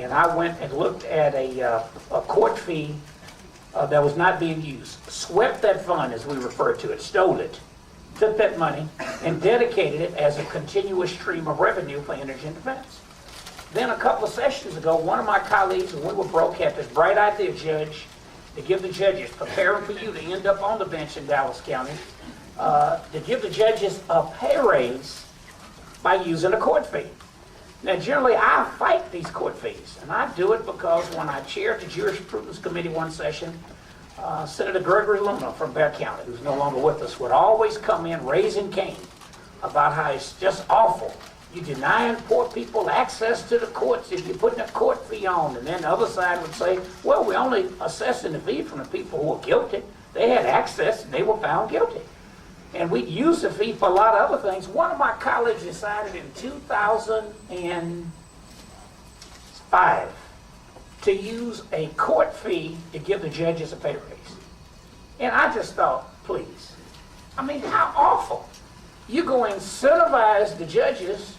and I went and looked at a court fee that was not being used, swept that fund, as we refer to it, stole it, took that money, and dedicated it as a continuous stream of revenue for energy and defense. Then a couple of sessions ago, one of my colleagues, when we were broke, had this bright idea, Judge, to give the judges, preparing for you to end up on the bench in Dallas County, to give the judges a pay raise by using a court fee. Now, generally, I fight these court fees, and I do it because when I chaired the Jurisprudence Committee one session, Senator Gregory Luna from Bear County, who's no longer with us, would always come in raising Cain about how it's just awful. You denying poor people access to the courts if you're putting a court fee on. And then the other side would say, well, we're only assessing the fee from the people who are guilty. They had access and they were found guilty. And we'd use the fee for a lot of other things. One of my colleagues decided in 2005 to use a court fee to give the judges a pay raise. And I just thought, please, I mean, how awful. You go incentivize the judges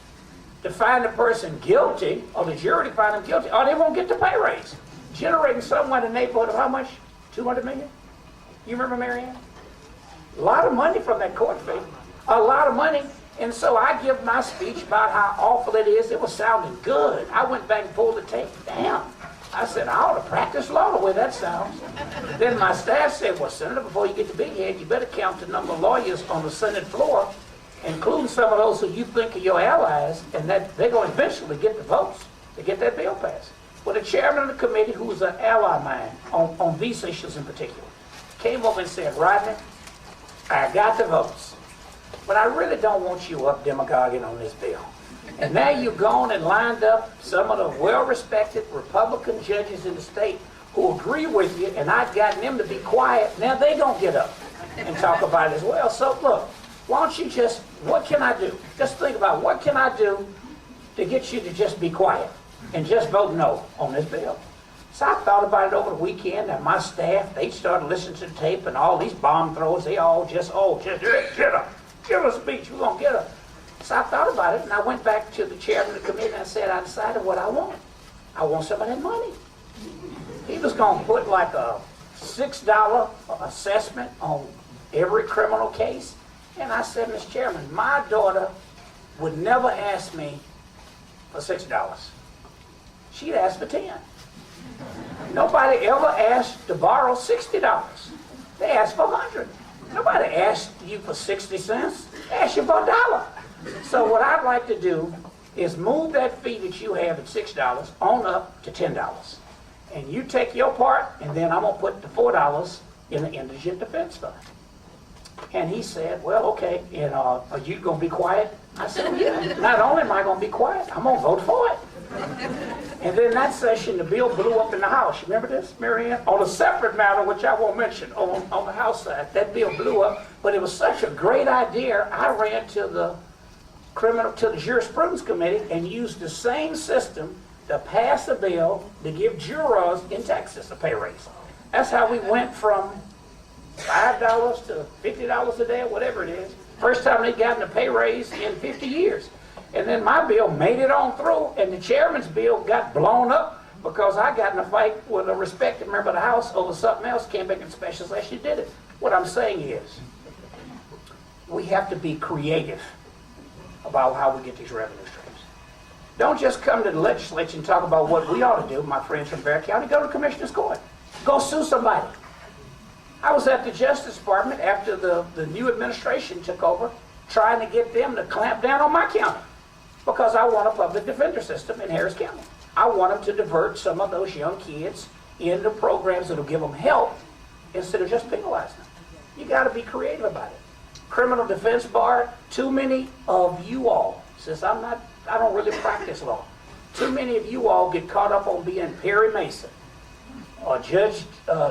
to find the person guilty, or the jury to find them guilty, or they won't get the pay raise. Generating somewhere in the neighborhood of how much? 200 million? You remember, Marianne? A lot of money from that court fee. A lot of money. And so I give my speech about how awful it is. It was sounding good. I went back and pulled the tape. Damn. I said, I ought to practice law the way that sounds. Then my staff said, well, Senator, before you get to big head, you better count the number of lawyers on the Senate floor, including some of those who you think are your allies, and that they're going to eventually get the votes to get that bill passed. Well, the chairman of the committee, who was an ally of mine on these issues in particular, came over and said, Rodney, I got the votes, but I really don't want you up demagoguing on this bill. And now you've gone and lined up some of the well-respected Republican judges in the state who agree with you, and I've gotten them to be quiet. Now they're going to get up and talk about it as well. So look, why don't you just, what can I do? Just think about what can I do to get you to just be quiet and just vote no on this bill. So I thought about it over the weekend, and my staff, they started listening to the tape, and all these bomb throwers, they all just get up, give a speech, we're going to get up. So I thought about it, and I went back to the chairman of the committee, and I said, I decided what I want. I want some of that money. He was going to put like a $6 assessment on every criminal case. And I said, Mr. Chairman, my daughter would never ask me for $6. She'd ask for 10. Nobody ever asked to borrow $60. They asked for 100. Nobody asked you for 60 cents. They asked you for $1. So what I'd like to do is move that fee that you have at $6 on up to $10. And you take your part, and then I'm going to put the $4 in the Indigent Defense Fund. And he said, well, okay, and are you going to be quiet? I said, yeah. Not only am I going to be quiet, I'm going to vote for it. And then that session, the bill blew up in the House. You remember this, Marianne? On a separate matter, which I won't mention, on the House side, that bill blew up. But it was such a great idea, I ran to the Jurisprudence Committee and used the same system to pass a bill to give jurors in Texas a pay raise. That's how we went from $5 to $50 a day, or whatever it is. First time they'd gotten a pay raise in 50 years. And then my bill made it on through, and the chairman's bill got blown up because I got in a fight with a respected member of the House over something else, came back in special session, did it. What I'm saying is, we have to be creative about how we get these revenue streams. Don't just come to the legislature and talk about what we ought to do, my friends from Bear County. Go to the Commissioner's Court. Go sue somebody. I was at the Justice Department after the new administration took over, trying to get them to clamp down on my county because I want a public defender system in Harris County. I want them to divert some of those young kids into programs that will give them help instead of just penalizing them. You got to be creative about it. Criminal defense bar, too many of you all, since I don't really practice law, too many of you all get caught up on being Perry Mason or Judge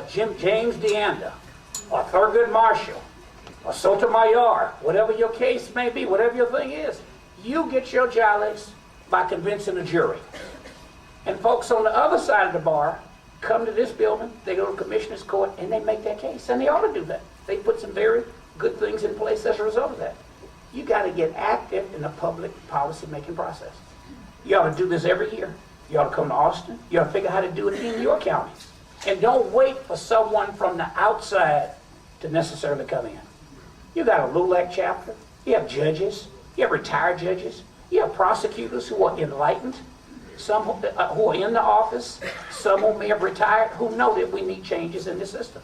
James DeAnda or Thurgood Marshall or Sotomayor, whatever your case may be, whatever your thing is. You get your jollies by convincing a jury. And folks on the other side of the bar come to this building, they go to Commissioner's Court, and they make their case. And they ought to do that. They put some very good things in place as a result of that. You got to get active in the public policy making process. You ought to do this every year. You ought to come to Austin. You ought to figure out how to do it in your county. And don't wait for someone from the outside to necessarily come in. You got a LULAC chapter. You have judges. You have retired judges. You have prosecutors who are enlightened. Some who are in the office. Some who may have retired who know that we need changes in the system.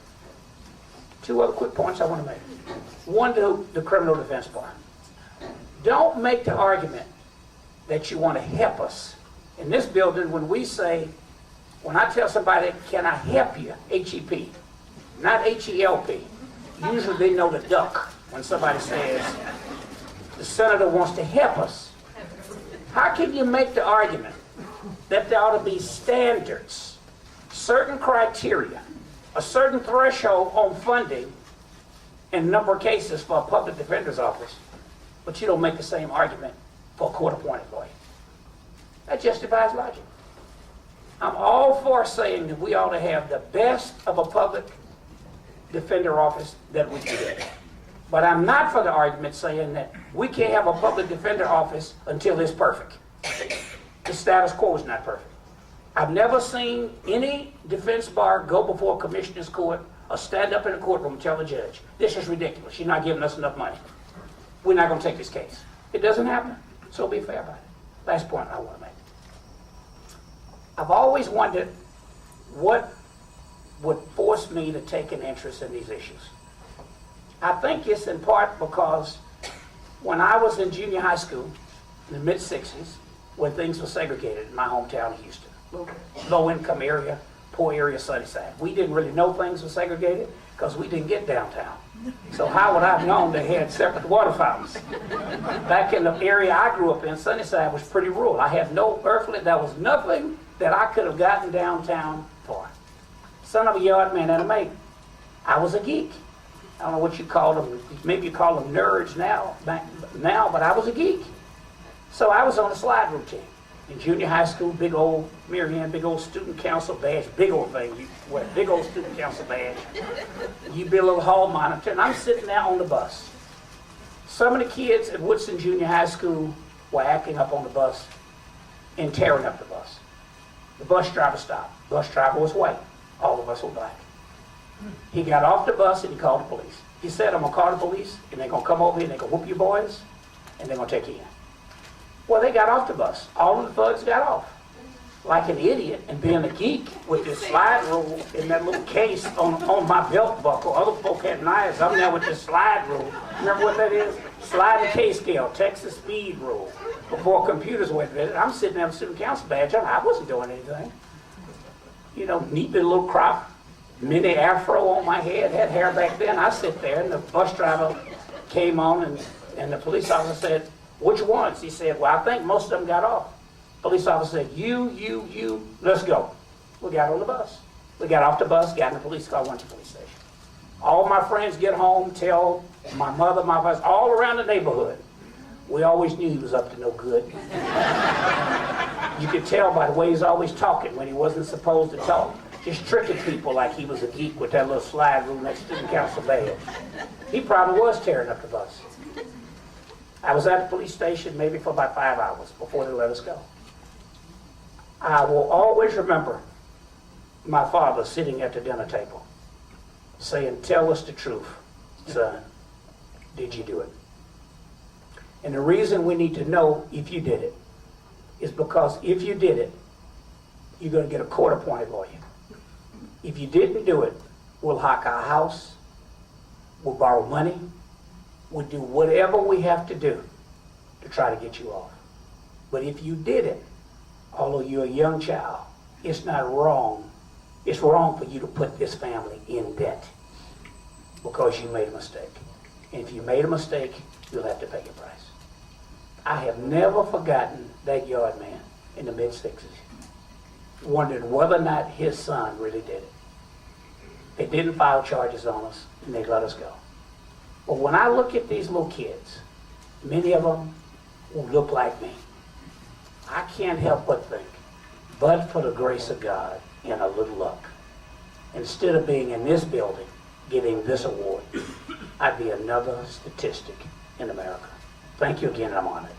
Two other quick points I want to make. One to the criminal defense bar. Don't make the argument that you want to help us. In this building, when I tell somebody, can I help you, H-E-P, not H-E-L-P, usually they know the duck when somebody says, the senator wants to help us. How can you make the argument that there ought to be standards, certain criteria, a certain threshold on funding in a number of cases for a public defender's office, but you don't make the same argument for a court-appointed lawyer? That just defies logic. I'm all for saying that we ought to have the best of a public defender office that we can get. But I'm not for the argument saying that we can't have a public defender office until it's perfect. The status quo is not perfect. I've never seen any defense bar go before a commissioner's court or stand up in a courtroom and tell a judge, this is ridiculous, you're not giving us enough money. We're not going to take this case. It doesn't happen. So be fair about it. Last point I want to make. I've always wondered what would force me to take an interest in these issues. I think it's in part because when I was in junior high school in the mid-60s, when things were segregated in my hometown of Houston, low-income area, poor area, Sunnyside, we didn't really know things were segregated because we didn't get downtown. So how would I have known they had separate water fountains? Back in the area I grew up in, Sunnyside was pretty rural. I had no earthly, there was nothing that I could have gotten downtown for. Son of a yard man and a mate. I was a geek. I don't know what you call them. Maybe you call them nerds now, but I was a geek. So I was on a slide rule team. In junior high school, big old Miriam, big old student council badge, big old thing. You wear a big old student council badge. You be a little hall monitor, and I'm sitting there on the bus. Some of the kids at Woodson Junior High School were acting up on the bus and tearing up the bus. The bus driver stopped. Bus driver was white. All of us were black. He got off the bus and he called the police. He said, I'm going to call the police, and they're going to come over here and they're going to whoop you boys, and they're going to take you in. Well, they got off the bus. All of the thugs got off. Like an idiot, and being a geek with this slide rule in that little case on my belt buckle. Other folk had knives. I'm there with this slide rule. Remember what that is? Sliding case scale, Texas speed rule. Before computers were invented, I'm sitting there with a student council badge on. I wasn't doing anything. You know, neat little crop, mini afro on my head, had hair back then. I sit there, and the bus driver came on, and the police officer said, which ones? He said, well, I think most of them got off. Police officer said, you, let's go. We got on the bus. We got off the bus, got in the police car, went to the police station. All my friends get home, tell my mother, my father, all around the neighborhood. We always knew he was up to no good. You could tell by the way he's always talking when he wasn't supposed to talk. Just tricking people like he was a geek with that little slide rule next to the council badge. He probably was tearing up the bus. I was at the police station maybe for about 5 hours before they let us go. I will always remember my father sitting at the dinner table saying, tell us the truth, son. Did you do it? And the reason we need to know if you did it is because if you did it, you're going to get a court-appointed lawyer. If you didn't do it, we'll hawk our house, we'll borrow money, we'll do whatever we have to do to try to get you off. But if you did it, although you're a young child, it's not wrong. It's wrong for you to put this family in debt because you made a mistake. And if you made a mistake, you'll have to pay your price. I have never forgotten that yard man in the mid-60s, wondering whether or not his son really did it. They didn't file charges on us, and they let us go. But when I look at these little kids, many of them who look like me, I can't help but think, but for the grace of God and a little luck, instead of being in this building getting this award, I'd be another statistic in America. Thank you again, and I'm honored.